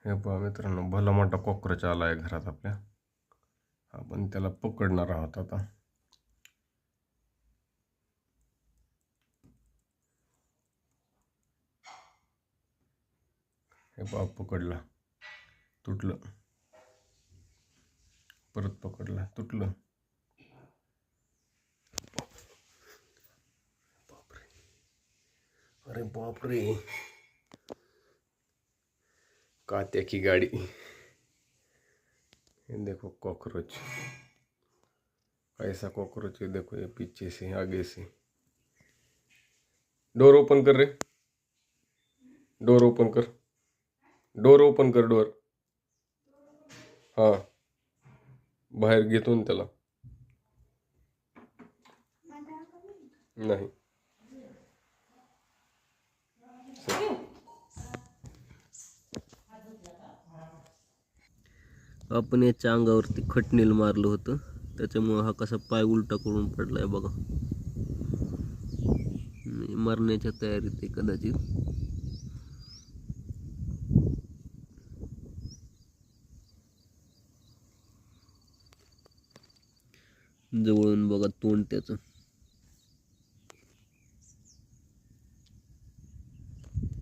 हे पहा मित्रांनो, भला मोठा कॉकरोच आला आहे घरात आपल्या. आपण त्याला पकडणार आहोत आता. हे पहा, पकडला, तुटलं, परत पकडला, तुटलं. बापरे, अरे बापरे, कात्या की गाड़ी. ये देखो कॉकरोच, ऐसा कॉकरोच है, देखो ये पीछे से आगे से. डोर ओपन कर रे, डोर ओपन कर, डोर ओपन कर, डोर. हां, बाहेर घेतो ना त्याला. नाही, आपण याच्या अंगावरती खटणील मारलं होतं, त्याच्यामुळं हा कसा पाय उलटा करून पडलाय बघा. मरण्याच्या तयारीत आहे कदाचित. जवळून बघा तोंड त्याचं.